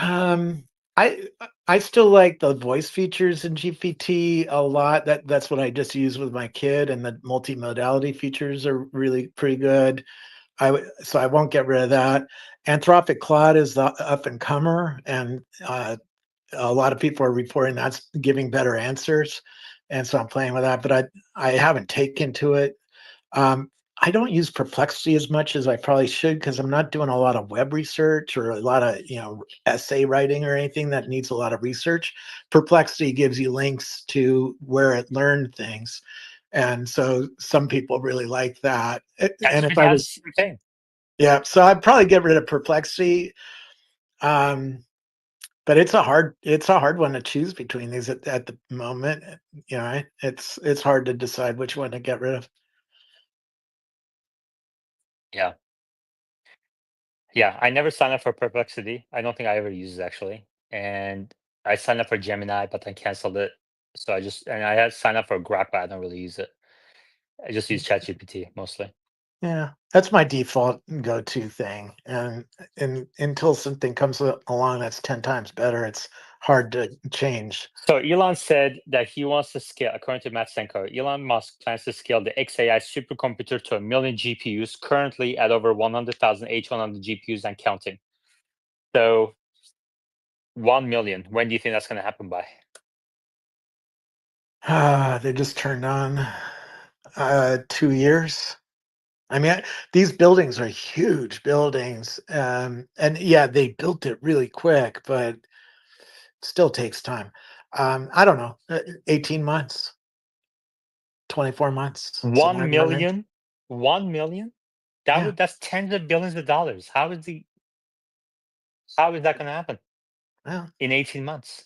Um, I I still like the voice features in GPT a lot. That's what I just use with my kid, and the multimodality features are really pretty good. So I won't get rid of that. Anthropic Claude is the up and comer, and a lot of people are reporting that's giving better answers, and so I'm playing with that. But I haven't taken to it. Um, I don't use Perplexity as much as I probably should because I'm not doing a lot of web research or a lot of essay writing or anything that needs a lot of research. Perplexity gives you links to where it learned things, and so some people really like that. And if ChatGPT I has the was same thing. yeah, so I'd probably get rid of Perplexity. Um, but it's a hard one to choose between these at the moment. It's hard to decide which one to get rid of. Yeah, yeah. I never signed up for Perplexity. I don't think I ever used it actually, and I signed up for Gemini, but then canceled it. So I had signed up for Grok, but I don't really use it. I just use ChatGPT mostly. Yeah, that's my default go-to thing, and until something comes along that's 10 times better, it's hard to change. So Elon said that he wants to scale, according to Matt Senko, Elon Musk plans to scale the XAI supercomputer to 1 million GPUs, currently at over 100,000 H100 GPUs and counting. So 1 million. When do you think that's going to happen by? They just turned on 2 years. I mean, these buildings are huge buildings, and yeah, they built it really quick, but it still takes time. I don't know, 18 months, 24 months, somewhere 1 in that range. million? 1 million? Yeah, That's tens of billions of dollars. How is that going to happen well, in 18 months?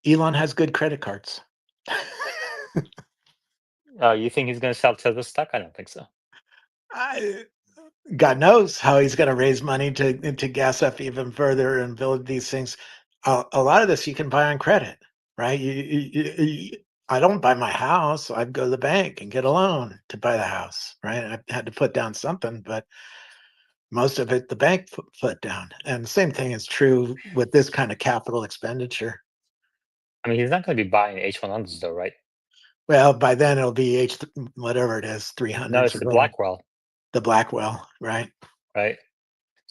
Elon has good credit cards. You think he's going to sell Tesla stock? I don't think so. I, God knows how he's going to raise money to gas up even further and build these things. A lot of this you can buy on credit, right? I don't buy my house. I'd go to the bank and get a loan to buy the house, right? I had to put down something, but most of it the bank put down. And the same thing is true with this kind of capital expenditure. I mean, he's not going to be buying H100s though, right? Well, by then it'll be whatever it is, No, 300s it's or the whatever. Blackwell, The Blackwell, right? right?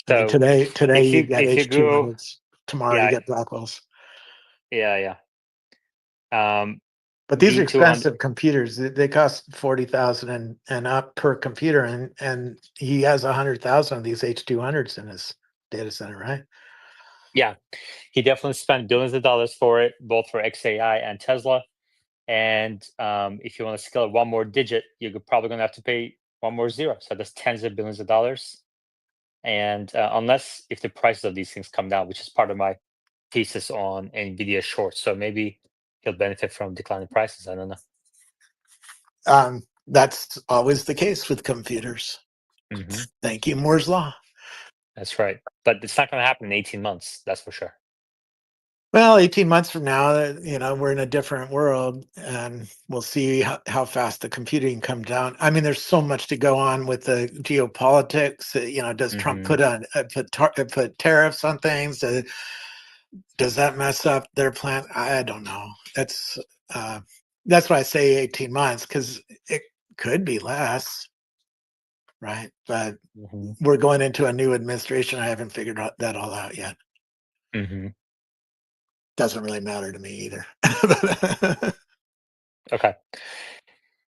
I mean, So today you get if you go, H200s. Tomorrow you yeah, get Blackwells. yeah, yeah. But these are B200, expensive computers. They cost 40,000 and up per computer, and he has 100,000 of these H200s in his data center, right? yeah, he definitely spent billions of dollars for it, both for XAI and Tesla. And if you want to scale it one more digit, you're probably going to have to pay one more zero. So that's tens of billions of dollars. And unless if the prices of these things come down, which is part of my thesis on Nvidia short, so maybe he'll benefit from declining prices. I don't know. That's always the case with computers. Hmm. Thank you, Moore's law. That's right, but it's not going to happen in 18 months. That's for sure. Well, 18 months from now, we're in a different world, and we'll see how fast the computing comes down. I mean, there's so much to go on with the geopolitics. Does Trump Hmm. put tariffs on things? Does that mess up their plan? I don't know. Uh, that's why I say 18 months, because it could be less, right? But Hmm. we're going into a new administration. I haven't figured that all out yet. Hmm. Doesn't really matter to me either. Okay.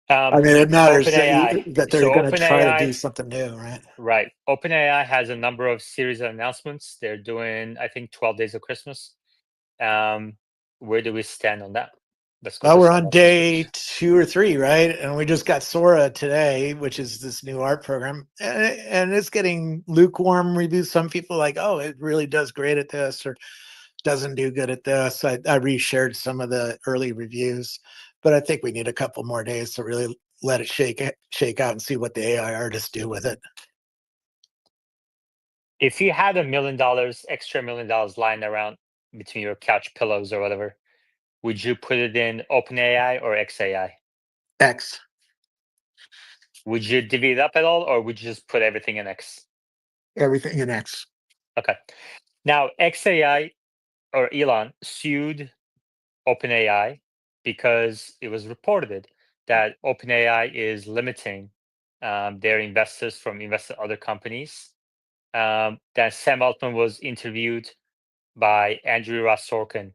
I mean, it matters OpenAI. that So they're going to try to do OpenAI, something new, right? right? OpenAI has a number of series of announcements. They're doing, I think, 12 Days of Christmas. Um, where do we stand on that? Let's go Well, to we're some on announcements day first. 2 or 3, right? And we just got Sora today, which is this new art program, and it's getting lukewarm reviews. Some people like, oh, it really does great at this, or doesn't do good at this. I reshared some of the early reviews, but I think we need a couple more days to really let it shake out and see what the AI artists do with it. If you had $1 million, extra $1 million lying around between your couch pillows or whatever, would you put it in OpenAI or XAI? X, Would you divvy it up at all, or would you just put everything in X? everything in X. Okay. Now, XAI or Elon sued OpenAI because it was reported that OpenAI is limiting their investors from investing in other companies. That Sam Altman was interviewed by Andrew Ross Sorkin,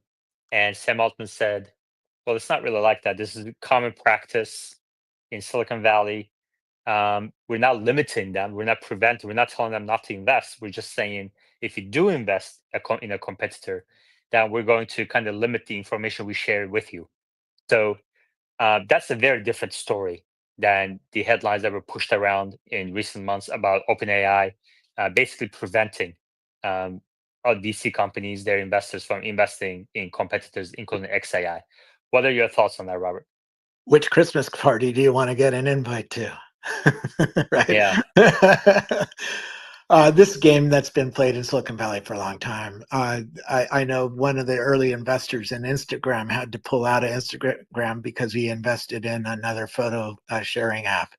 and Sam Altman said, "Well, it's not really like that. This is a common practice in Silicon Valley. We're not limiting them. We're not preventing. We're not telling them not to invest. We're just saying if you do invest in a competitor, then we're going to kind of limit the information we share with you." So that's a very different story than the headlines that were pushed around in recent months about OpenAI basically preventing um, all VC companies, their investors, from investing in competitors, including XAI. What are your thoughts on that, Robert? Which Christmas party do you want to get an invite to? Right. Yeah. This game that's been played in Silicon Valley for a long time. I know one of the early investors in Instagram had to pull out of Instagram because he invested in another photo sharing app.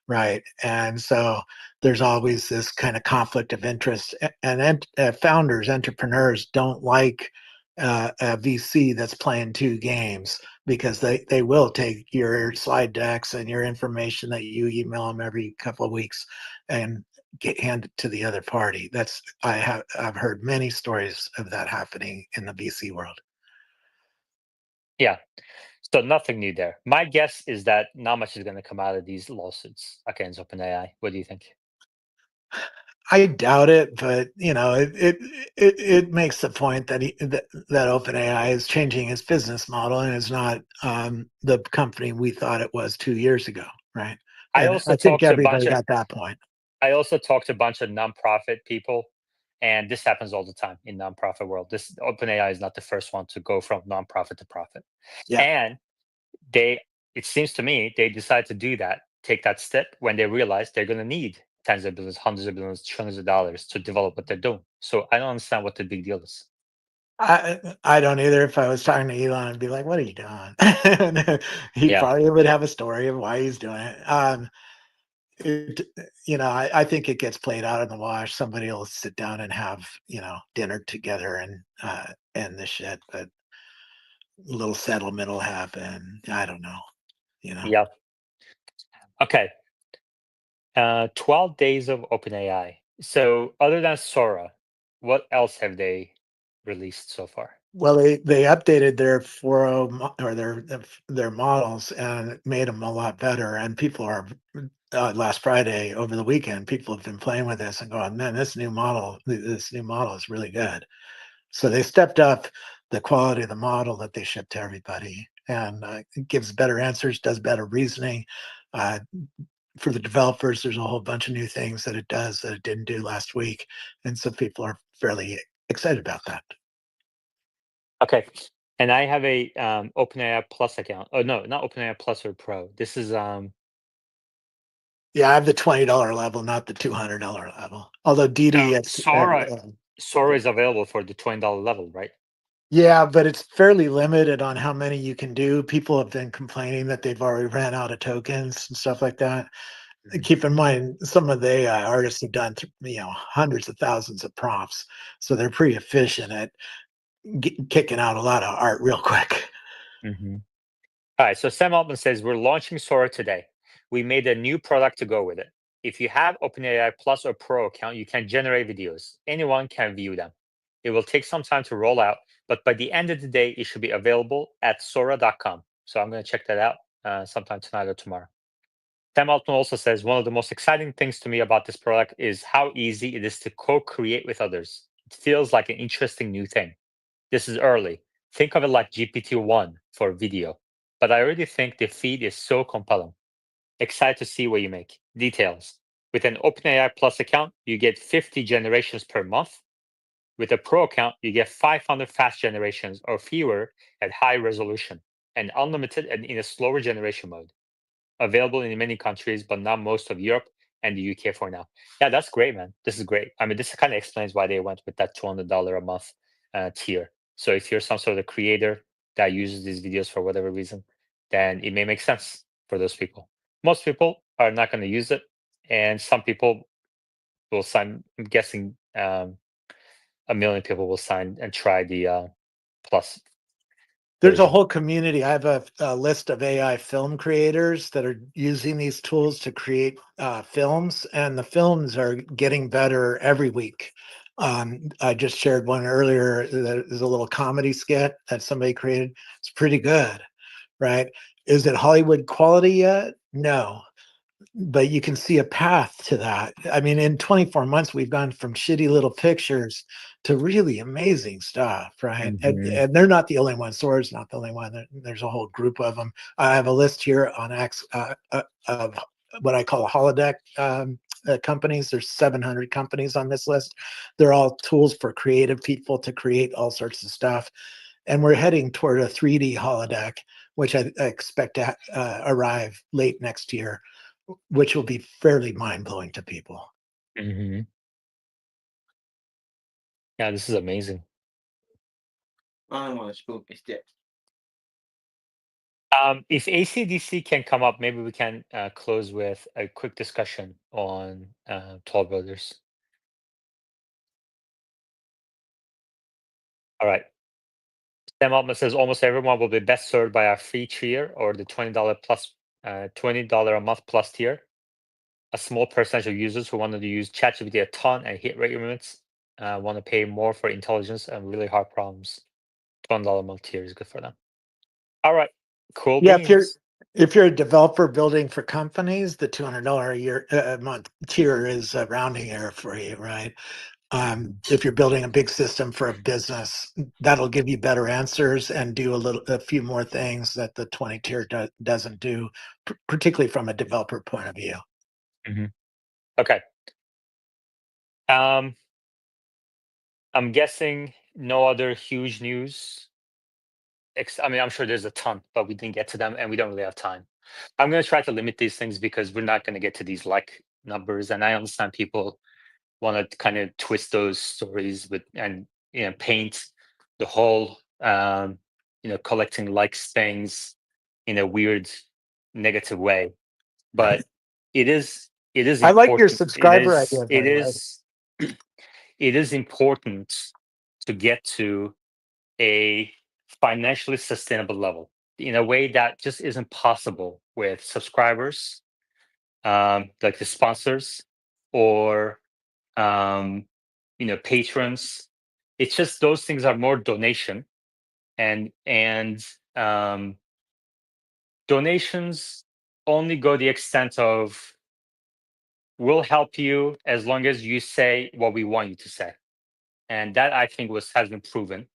right? And so there's always this kind of conflict of interest, and founders, entrepreneurs don't like a VC that's playing two games because they will take your slide decks and your information that you email them every couple of weeks and get handed to the other party. I've heard many stories of that happening in the VC world. Yeah. So nothing new there. My guess is that not much is going to come out of these lawsuits against OpenAI. What do you think? I doubt it, but it makes the point that that OpenAI is changing its business model and is not the company we thought it was 2 years ago, right? I And also I think talked to a bunch everybody of got that point. I also talked to a bunch of nonprofit people, and this happens all the time in nonprofit world. This OpenAI is not the first one to go from nonprofit to profit, Yeah, and they it seems to me they decide to do that, take that step when they realize they're going to need tens of billions, hundreds of billions, trillions of dollars to develop what they're doing. So I don't understand what the big deal is. I don't either. If I was talking to Elon, I'd be like, "What are you doing?" And he Yeah, probably would have a story of why he's doing it. It I think it gets played out in the wash. Somebody will sit down and have dinner together and end the shit, but a little settlement will happen. I don't know. You know, yeah. Okay. 12 days of OpenAI. So other than Sora, what else have they released so far? well, they updated their 4.0 or their models and made them a lot better. And people are last Friday over the weekend, people have been playing with this and going, man, this new model is really good. So they stepped up the quality of the model that they ship to everybody, and it gives better answers, does better reasoning. Uh, for the developers, there's a whole bunch of new things that it does that it didn't do last week, and so people are fairly excited about that. Okay. And I have a OpenAI Plus account. Oh no, not OpenAI Plus or Pro. This is Yeah, I have the $20 level, not the $200 level. Although so Didi, Sora is available for the $20 level, right? yeah, but it's fairly limited on how many you can do. People have been complaining that they've already ran out of tokens and stuff like that. Mhm. Keep in mind, some of the AI artists have done hundreds of thousands of prompts, so they're pretty efficient at kicking out a lot of art real quick. Mhm. All right. So Sam Altman says we're launching Sora today. We made a new product to go with it. If you have OpenAI Plus or Pro account, you can generate videos. Anyone can view them. It will take some time to roll out, but by the end of the day, it should be available at Sora.com. So I'm going to check that out sometime tonight or tomorrow. Sam Altman also says one of the most exciting things to me about this product is how easy it is to co-create with others. It feels like an interesting new thing. This is early. Think of it like GPT-1 for video. But I already think the feed is so compelling. Excited to see what you make. Details. With an OpenAI Plus account, you get 50 generations per month. With a Pro account, you get 500 fast generations or fewer at high resolution and unlimited and in a slower generation mode. Available in many countries, but not most of Europe and the UK for now. Yeah, that's great, man. This is great. I mean, this kind of explains why they went with that $200 a month tier. So if you're some sort of creator that uses these videos for whatever reason, then it may make sense for those people. Most people are not going to use it, and some people will sign. I'm guessing 1 million people will sign and try the plus There's a version. whole community. I have a list of AI film creators that are using these tools to create films, and the films are getting better every week. I just shared one earlier that is a little comedy skit that somebody created. It's pretty good, right? Is it Hollywood quality yet? No, but you can see a path to that. I mean, in 24 months, we've gone from shitty little pictures to really amazing stuff, right? Hmm. And they're not the only one. Sora's not the only one. There's a whole group of them. I have a list here on X of what I call holodeck companies. There's 700 companies on this list. They're all tools for creative people to create all sorts of stuff. And we're heading toward a 3D holodeck, which I expect to arrive late next year, which will be fairly mind blowing to people. Hmm. Yeah, this is amazing. If AC/DC can come up, maybe we can close with a quick discussion on Toll Brothers. All right. Sam Altman says almost everyone will be best served by our free tier or the $20 plus $20 a month plus tier. A small percentage of users who wanted to use ChatGPT a ton and hit rate limits want to pay more for intelligence and really hard problems. $20 a month tier is good for them. All right, cool Yeah, beans. if you're a developer building for companies, the $200 a year a month tier is a rounding error for you, right? If you're building a big system for a business, that'll give you better answers and do a few more things that the 20 tier doesn't do, particularly from a developer point of view. Okay. I'm guessing no other huge news. I mean, I'm sure there's a ton, but we didn't get to them, and we don't really have time. I'm going to try to limit these things because we're not going to get to these like numbers, and I understand people want to kind of twist those stories with and paint the whole collecting likes things in a weird negative way. But it is I like your important. subscriber idea, by the way. It is important to get to a financially sustainable level in a way that just isn't possible with subscribers, like the sponsors or patrons. It's just those things are more donation and donations only go the extent of we'll help you as long as you say what we want you to say. And that I think has been proven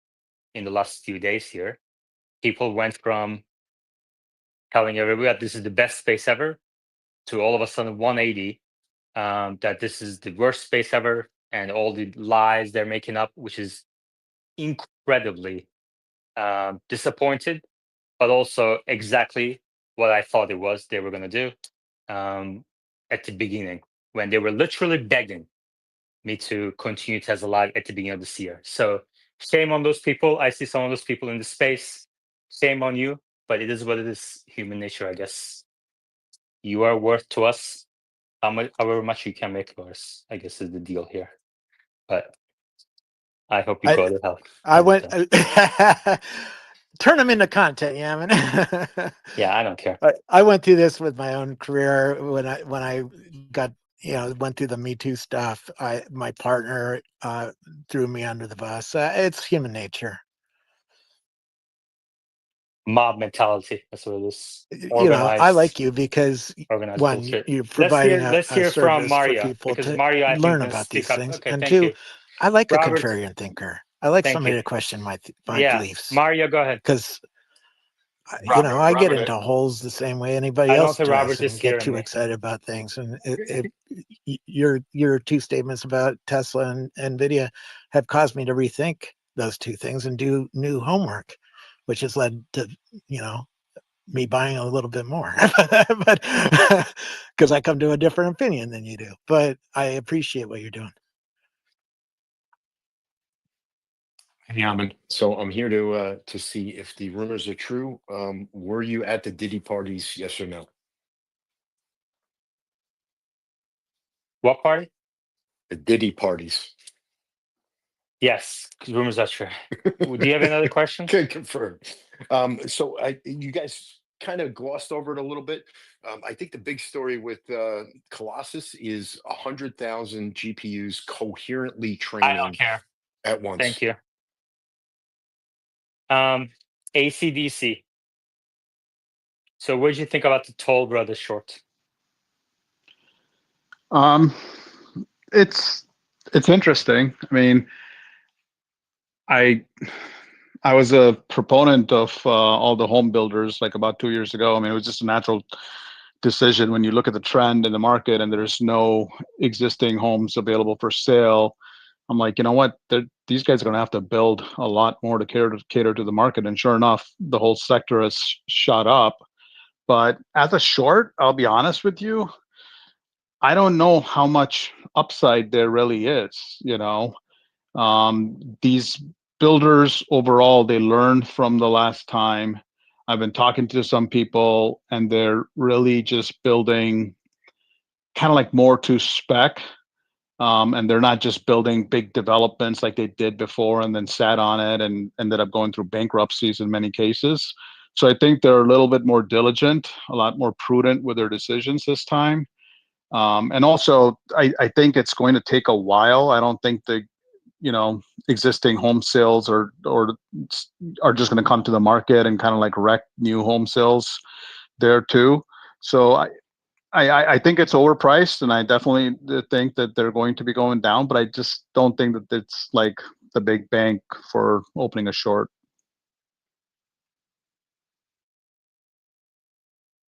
in the last few days here. People went from telling everybody that this is the best space ever to all of a sudden 180 that this is the worst space ever and all the lies they're making up, which is incredibly disappointed, but also exactly what I thought it was they were going to do at the beginning when they were literally begging me to continue Tesla Live at the beginning of this year. So shame on those people. I see some of those people in the space. Shame on you, but it is what it is. Human nature, I guess. You are worth to us however much you can make for us, I guess is the deal here. But I hope you go to hell. I went turn them into content, Yaman. Yeah, I don't care. I went through this with my own career when I got went through the Me Too stuff. My partner threw me under the bus. It's human nature. Mob mentality. That's what it is. Organized. I like you because organized one, bullshit. you're providing Let's a hear from service for Mario people because to Mario I think learn can about these speak up. things, Okay, and thank two, you. I like a Robert, contrarian thinker. I like thank somebody you. to question my Yeah, beliefs. Mario, go ahead. Because I get Robert, into holes the same way anybody I don't else think Robert does, is and get hearing too me. excited about things. And your two statements about Tesla and Nvidia have caused me to rethink those two things and do new homework, which has led to me buying a little bit more, but because I come to a different opinion than you do. But I appreciate what you're doing. Yaman. So I'm here to see if the rumors are true. Were you at the Diddy parties? Yes or no? What party? The Diddy parties. Yes, because rumors are true. Do you have another question? Can confirm. So you guys kind of glossed over it a little bit. I think the big story with Colossus is 100,000 GPUs coherently I training don't care. at once. Thank you. AC/DC. So what did you think about the Toll Brothers short? It's interesting. I mean, I was a proponent of all the home builders like about 2 years ago. I mean, it was just a natural decision when you look at the trend in the market and there's no existing homes available for sale. I'm like, you know what? These guys are going to have to build a lot more to cater to the market. And sure enough, the whole sector has shot up. But as a short, I'll be honest with you, I don't know how much upside there really is. These builders overall, they learned from the last time. I've been talking to some people, and they're really just building kind of like more to spec. And they're not just building big developments like they did before and then sat on it and ended up going through bankruptcies in many cases. So I think they're a little bit more diligent, a lot more prudent with their decisions this time. And also, I think it's going to take a while. I don't think the existing home sales are just going to come to the market and kind of like wreck new home sales there too. So I think it's overpriced, and I definitely think that they're going to be going down, but I just don't think that it's like the big bank for opening a short.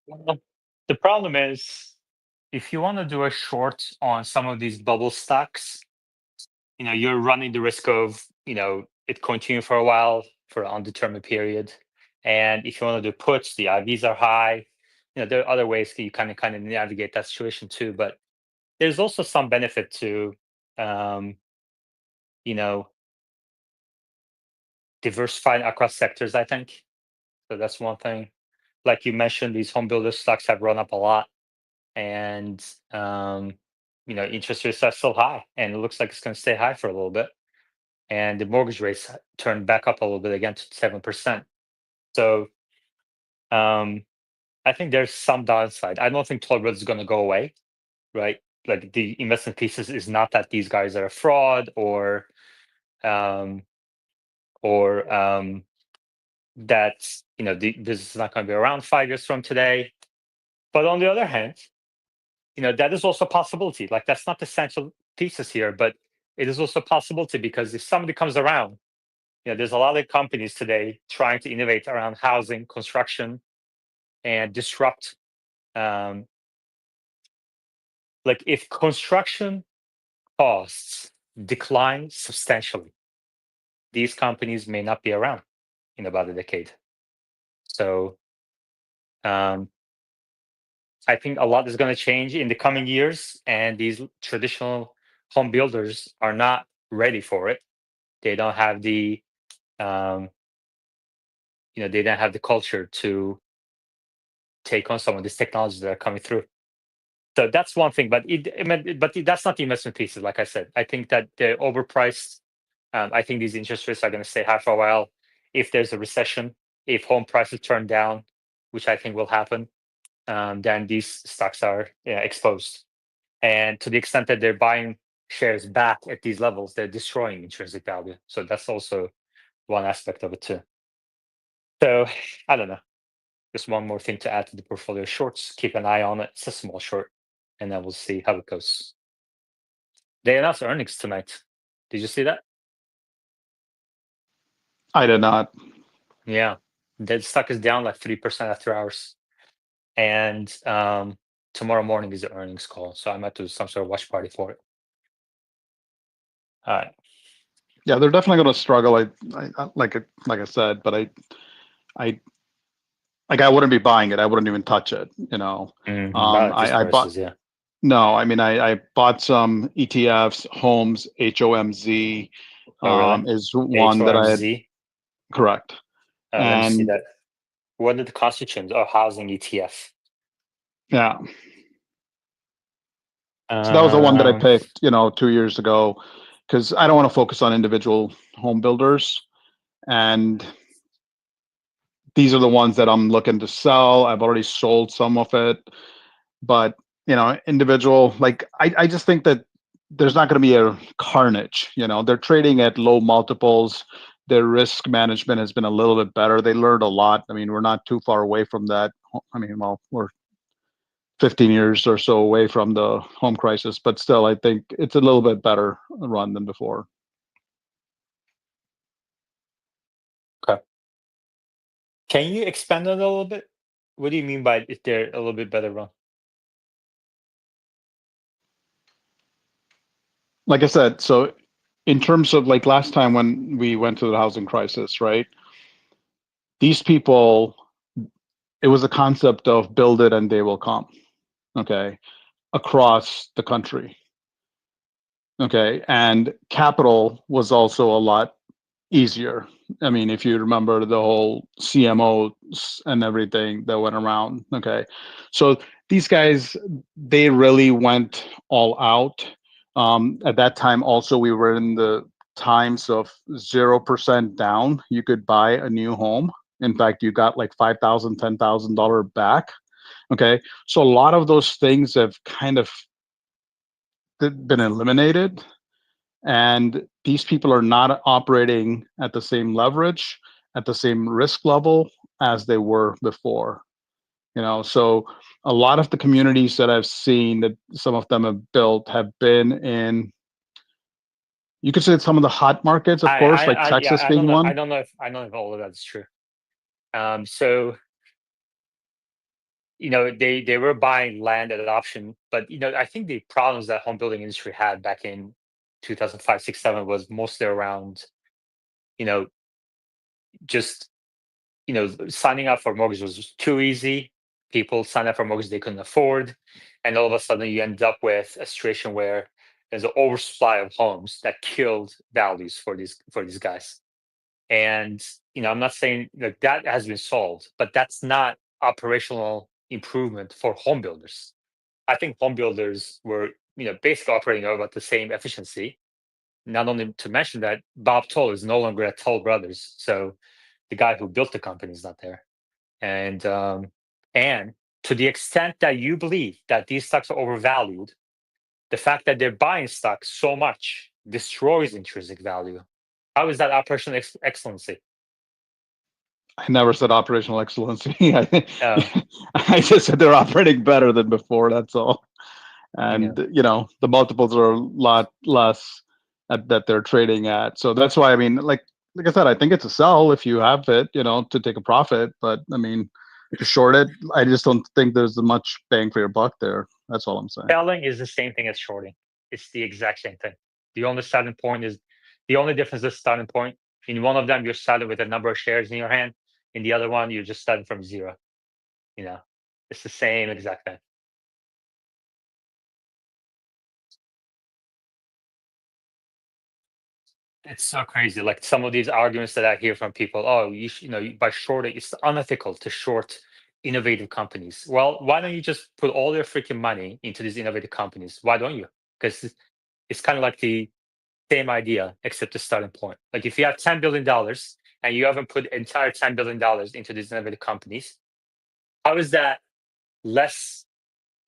Well, the problem is, if you want to do a short on some of these bubble stocks, you're running the risk of, it continuing for a while for an undetermined period. And if you want to do puts, the IVs are high. There are other ways that you kind of navigate that situation too. But there's also some benefit to, you know, diversifying across sectors, I think. So that's one thing. Like you mentioned, these home builder stocks have run up a lot, and interest rates are still high, and it looks like it's going to stay high for a little bit. And the mortgage rates turned back up a little bit again to 7%. So I think there's some downside. I don't think toll roads is going to go away, right? Like the investment thesis is not that these guys are a fraud um, or that this is not going to be around 5 years from today. But on the other hand, that is also a possibility. Like that's not the central thesis here, but it is also a possibility because if somebody comes around, there's a lot of companies today trying to innovate around housing, construction, and disrupt. Like if construction costs decline substantially, these companies may not be around in about a decade. So I think a lot is going to change in the coming years, and these traditional home builders are not ready for it. They don't have the they don't have the culture to take on some of these technologies that are coming through. So that's one thing, but that's not the investment thesis. Like I said, I think that they're overpriced. I think these interest rates are going to stay high for a while. If there's a recession, if home prices turn down, which I think will happen, then these stocks are exposed. And to the extent that they're buying shares back at these levels, they're destroying intrinsic value. So that's also one aspect of it too. So I don't know. Just one more thing to add to the portfolio shorts. Keep an eye on it. It's a small short, and then we'll see how it goes. They announced earnings tonight. Did you see that? I did not. Yeah, the stock is down like 3% after hours, and tomorrow morning is the earnings call, so I might do some sort of watch party for it. All right. Yeah, they're definitely going to struggle. Like I said, but I wouldn't be buying it. I wouldn't even touch it. I bought. Yeah. No, I mean I bought some ETFs. Homes, HOMZ, Oh, really? is one that I had. HOMZ? Correct. Let me see And that. What did the constituents? Oh, housing ETF. yeah, so that was the one that I Um, picked, 2 years ago, because I don't want to focus on individual home builders, and these are the ones that I'm looking to sell. I've already sold some of it, but individual, like I just think that there's not going to be a carnage. They're trading at low multiples. Their risk management has been a little bit better. They learned a lot. I mean, we're not too far away from that. I mean, well, we're 15 years or so away from the home crisis, but still, I think it's a little bit better run than before. okay. Can you expand on it a little bit? What do you mean by if they're a little bit better run? Like I said, so in terms of like last time when we went through the housing crisis, right? These people, it was a concept of build it and they will come, okay, across the country. Okay, and capital was also a lot easier. I mean, if you remember the whole CMOs and everything that went around. Okay. So these guys, they really went all out. At that time, also, we were in the times of 0% down. You could buy a new home. In fact, you got like $5,000, $10,000 back. Okay. So a lot of those things have kind of been eliminated, and these people are not operating at the same leverage, at the same risk level as they were before. So a lot of the communities that I've seen that some of them have built have been in, you could say, some of the hot markets, of course, like Yeah, Texas being I one. don't know if all of that is true. So they were buying land at an option, but I think the problems that home building industry had back in 2005, 6, 7 was mostly around you know just signing up for mortgage was too easy. People signed up for mortgage they couldn't afford, and all of a sudden you end up with a situation where there's an oversupply of homes that killed values for these guys. And I'm not saying like that has been solved, but that's not operational improvement for home builders. I think home builders were basically operating about the same efficiency. Not only to mention that Bob Toll is no longer at Toll Brothers, so the guy who built the company is not there. And to the extent that you believe that these stocks are overvalued, the fact that they're buying stocks so much destroys intrinsic value. How is that operational excellency? I never said operational excellency. Uh, I just said they're operating better than before. That's all. And the multiples are a lot less that they're trading at. So that's why, I mean, like I said, I think it's a sell if you have it, to take a profit. But I mean, to short it, I just don't think there's much bang for your buck there. That's all I'm saying. Selling is the same thing as shorting. It's the exact same thing. The only difference is starting point. In one of them, you're starting with a number of shares in your hand. In the other one, you're just starting from zero. It's the same exact thing. It's so crazy. Like some of these arguments that I hear from people, oh, by shorting, it's unethical to short innovative companies. Well, why don't you just put all your freaking money into these innovative companies? Why don't you? Because it's kind of like the same idea, except the starting point. Like if you have $10 billion and you haven't put entire $10 billion into these innovative companies, how is that less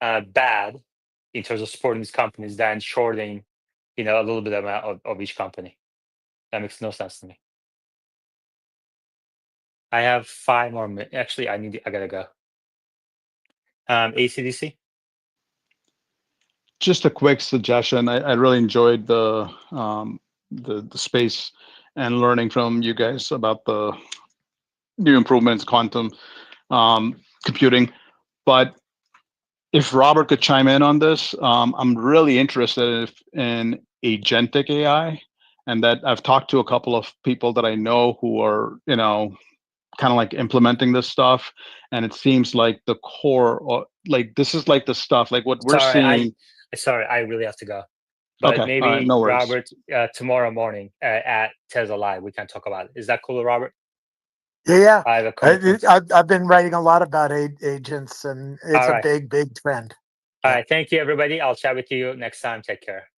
bad in terms of supporting these companies than shorting, a little bit amount of each company? That makes no sense to me. I have 5 more minutes. Actually, I gotta go. ACDC. Just a quick suggestion. I really enjoyed the space and learning from you guys about the new improvements, quantum computing. But if Robert could chime in on this, I'm really interested in agentic AI, and that I've talked to a couple of people that I know who are, kind of like implementing this stuff, and it seems like the core, like this is like the stuff, like what we're seeing. Sorry, I really have to go. But Okay, all right, maybe no worries. Robert, tomorrow morning at Tesla Live, we can talk about it. Is that cool, Robert? Yeah, I have a commitment. I've been writing a lot about agents, and it's All a right. big trend. All right. Thank you, everybody. I'll chat with you next time. Take care.